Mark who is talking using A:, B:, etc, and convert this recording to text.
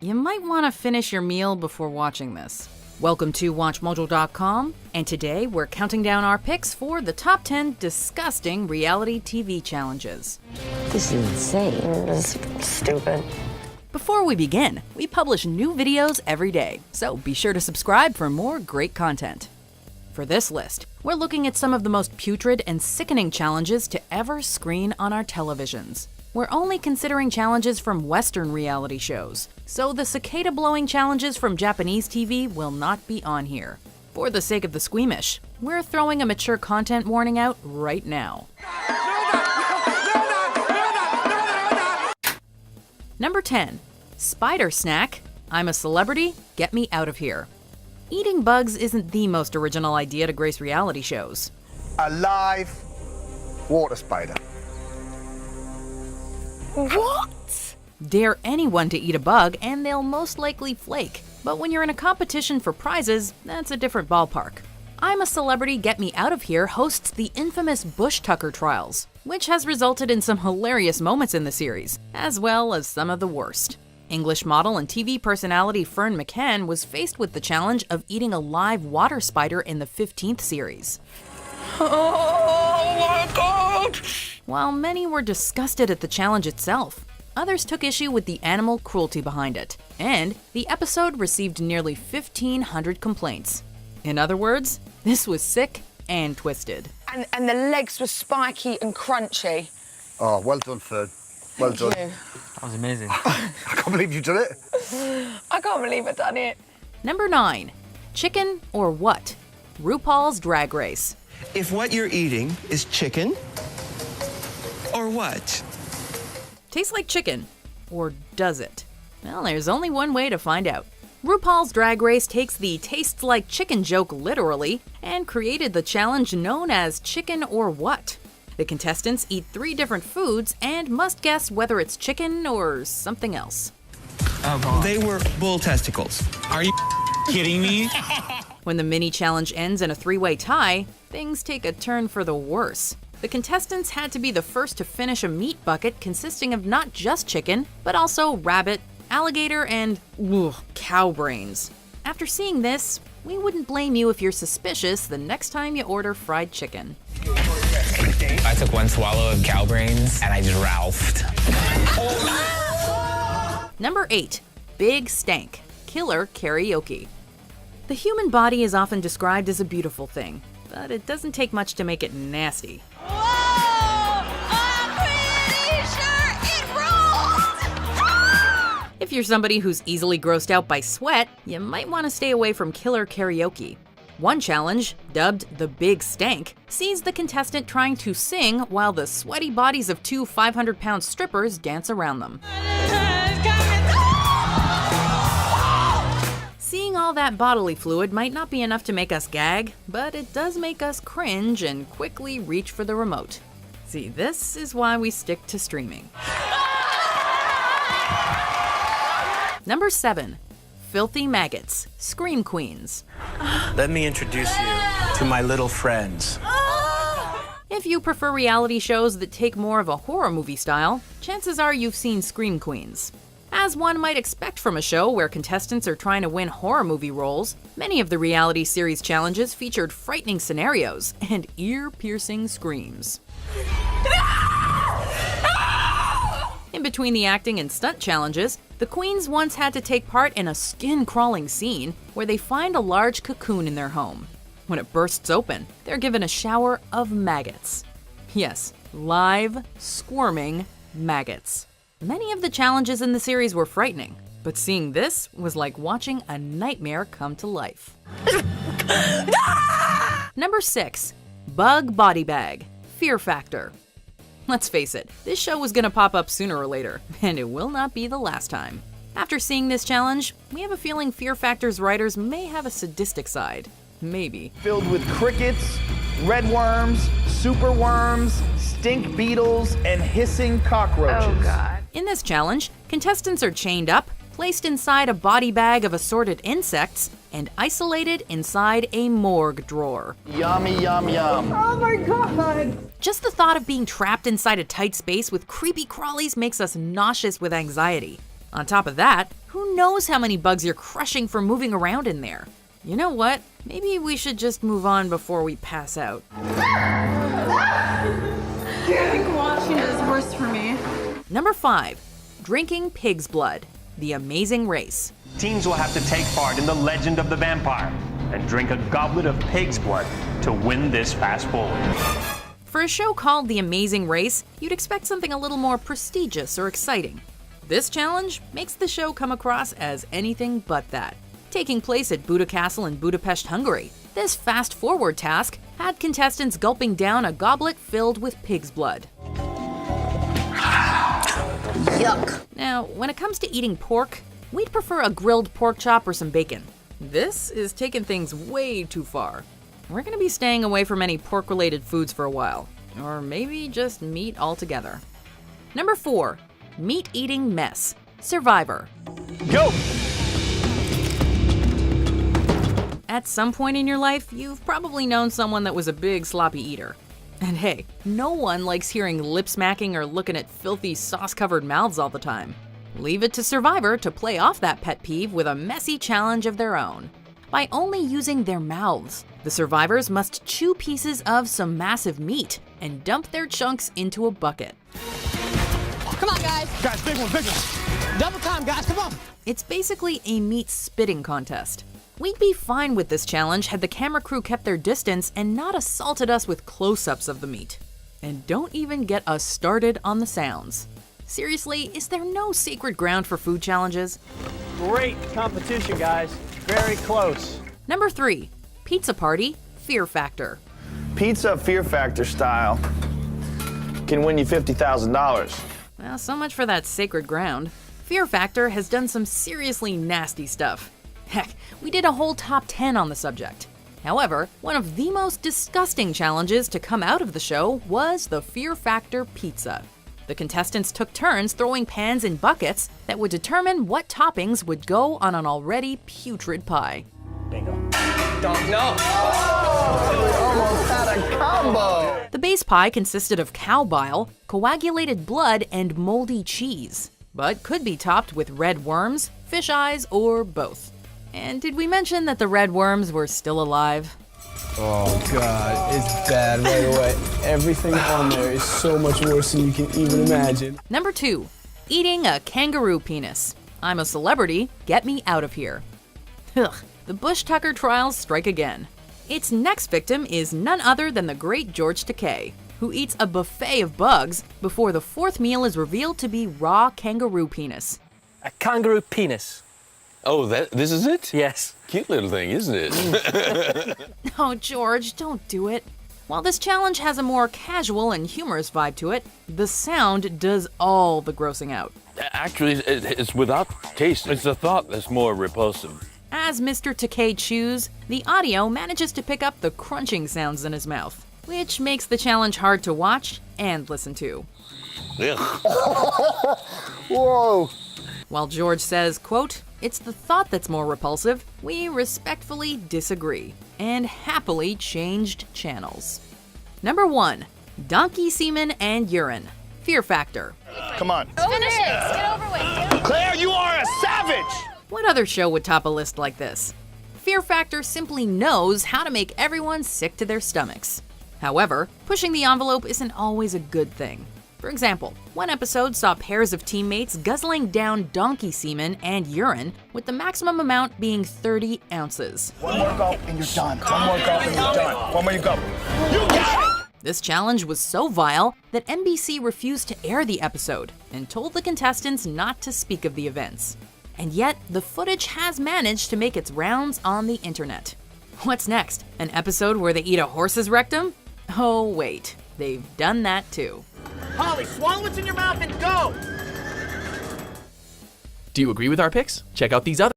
A: you might want to finish your meal before watching this. Welcome to WatchMojo.com, and today we're counting down our picks for the top 10 disgusting reality TV challenges.
B: This is insane. This is stupid.
A: Before we begin, we publish new videos every day, so be sure to subscribe for more great content. For this list, we're looking at some of the most putrid and sickening challenges to ever screen on our televisions. We're only considering challenges from Western reality shows, so the cicada-blowing challenges from Japanese TV will not be on here. For the sake of the squeamish, we're throwing a mature content warning out right now. Number 10. Spider Snack. I'm a celebrity, get me out of here. Eating bugs isn't the most original idea to grace reality shows.
C: A live water spider.
B: What?
A: Dare anyone to eat a bug and they'll most likely flake. But when you're in a competition for prizes, that's a different ballpark. I'm a Celebrity, Get Me Out of Here hosts the infamous Bush Tucker trials, which has resulted in some hilarious moments in the series, as well as some of the worst. English model and TV personality Fern McCann was faced with the challenge of eating a live water spider in the 15th series.
B: Oh my God!
A: While many were disgusted at the challenge itself, others took issue with the animal cruelty behind it, and the episode received nearly 1,500 complaints. In other words, this was sick and twisted.
B: And the legs were spiky and crunchy.
C: Oh, well done, Fern. Well done.
B: Thank you.
D: That was amazing.
C: I can't believe you did it.
B: I can't believe I done it.
A: Number 9. Chicken or What? RuPaul's Drag Race.
E: If what you're eating is chicken, or what?
A: Tastes like chicken. Or does it? Well, there's only one way to find out. RuPaul's Drag Race takes the tastes like chicken joke literally and created the challenge known as Chicken or What. The contestants eat 3 different foods and must guess whether it's chicken or something else.
D: Oh, God.
E: They were bull testicles.
D: Are you kidding me?
A: When the mini challenge ends in a 3-way tie, things take a turn for the worse. The contestants had to be the first to finish a meat bucket consisting of not just chicken, but also rabbit, alligator, and cow brains. After seeing this, we wouldn't blame you if you're suspicious the next time you order fried chicken.
D: I took one swallow of cow brains and I just ralphed.
A: Number 8. Big Stank. Killer Karaoke. The human body is often described as a beautiful thing, but it doesn't take much to make it nasty.
F: Whoa! I'm pretty sure it rolls!
A: If you're somebody who's easily grossed out by sweat, you might want to stay away from killer karaoke. One challenge, dubbed the Big Stank, sees the contestant trying to sing while the sweaty bodies of 2 500-pound strippers dance around them. Seeing all that bodily fluid might not be enough to make us gag, but it does make us cringe and quickly reach for the remote. See, this is why we stick to streaming. Number 7. Filthy Maggots, Scream Queens.
G: Let me introduce you to my little friends.
A: If you prefer reality shows that take more of a horror movie style, chances are you've seen Scream Queens. As one might expect from a show where contestants are trying to win horror movie roles, many of the reality series challenges featured frightening scenarios and ear-piercing screams. In between the acting and stunt challenges, the queens once had to take part in a skin-crawling scene where they find a large cocoon in their home. When it bursts open, they're given a shower of maggots. Yes, live, squirming maggots. Many of the challenges in the series were frightening, but seeing this was like watching a nightmare come to life. Number 6. Bug Body Bag, Fear Factor. Let's face it, this show was gonna pop up sooner or later, and it will not be the last time. After seeing this challenge, we have a feeling Fear Factor's writers may have a sadistic side. Maybe.
H: Filled with crickets, red worms, super worms, stink beetles, and hissing cockroaches.
B: Oh, God.
A: In this challenge, contestants are chained up, placed inside a body bag of assorted insects, and isolated inside a morgue drawer.
H: Yummy, yum, yum.
B: Oh my God!
A: Just the thought of being trapped inside a tight space with creepy crawlies makes us nauseous with anxiety. On top of that, Who knows how many bugs you're crushing for moving around in there? You know what? Maybe we should just move on before we pass out.
I: I think watching is worse for me.
A: Number 5. Drinking pig's blood. The amazing race.
J: Teams will have to take part in the legend of the vampire and drink a goblet of pig's blood to win this fast forward.
A: For a show called The Amazing Race, you'd expect something a little more prestigious or exciting. This challenge makes the show come across as anything but that. Taking place at Buda Castle in Budapest, Hungary, this fast-forward task had contestants gulping down a goblet filled with pig's blood.
B: Yuck.
A: Now, when it comes to eating pork, we'd prefer a grilled pork chop or some bacon. This is taking things way too far. We're gonna be staying away from any pork-related foods for a while, or maybe just meat altogether. Number 4, meat-eating mess. Survivor.
J: Go!
A: At some point in your life, you've probably known someone that was a big sloppy eater. And hey, no one likes hearing lip smacking or looking at filthy sauce-covered mouths all the time. Leave it to Survivor to play off that pet peeve with a messy challenge of their own. By only using their mouths, the survivors must chew pieces of some massive meat and dump their chunks into a bucket.
F: Come on, guys.
J: Guys, big one.
F: Double time, guys. Come on.
A: It's basically a meat spitting contest. We'd be fine with this challenge had the camera crew kept their distance and not assaulted us with close-ups of the meat. And don't even get us started on the sounds. Seriously, is there no sacred ground for food challenges?
J: Great competition, guys. Very close.
A: Number 3, pizza party, fear factor.
H: Pizza Fear Factor style can win you $50,000.
A: Well, so much for that sacred ground. Fear Factor has done some seriously nasty stuff. Heck, we did a whole top 10 on the subject. However, one of the most disgusting challenges to come out of the show was the Fear Factor pizza. The contestants took turns throwing pans in buckets that would determine what toppings would go on an already putrid pie.
J: Bingo. Don't know.
C: Almost had a combo.
A: The base pie consisted of cow bile, coagulated blood, and moldy cheese, but could be topped with red worms, fish eyes, or both. And did we mention that the red worms were still alive?
K: Oh God, it's bad right away. Everything on there is so much worse than you can even imagine.
A: Number 2, eating a kangaroo penis. I'm a celebrity, get me out of here. Ugh, the Bush Tucker trials strike again. Its next victim is none other than the great George Takei, who eats a buffet of bugs before the 4th meal is revealed to be raw kangaroo penis.
J: A kangaroo penis.
L: Oh, this is it?
J: Yes.
L: Cute little thing, isn't it?
A: Oh, George, don't do it. While this challenge has a more casual and humorous vibe to it, the sound does all the grossing out.
L: Actually, it's without taste. It's the thought that's more repulsive.
A: As Mr. Takei chews, the audio manages to pick up the crunching sounds in his mouth, which makes the challenge hard to watch and listen to.
C: Whoa.
A: While George says, quote, "It's the thought that's more repulsive," we respectfully disagree and happily changed channels. Number 1, donkey semen and urine. Fear factor.
C: Come on.
F: Finish it. Get over with, dude.
H: Claire, you are a savage!
A: What other show would top a list like this? Fear Factor simply knows how to make everyone sick to their stomachs. However, pushing the envelope isn't always a good thing. For example, one episode saw pairs of teammates guzzling down donkey semen and urine, with the maximum amount being 30 ounces.
C: One more gulp and you're done. One more gulp and you're done. One more gulp.
H: You got it!
A: This challenge was so vile that NBC refused to air the episode and told the contestants not to speak of the events. And yet, the footage has managed to make its rounds on the internet. What's next? An episode where they eat a horse's rectum? Oh wait, they've done that too.
H: Holly, swallow what's in your mouth and go!
M: Do you agree with our picks? Check out these other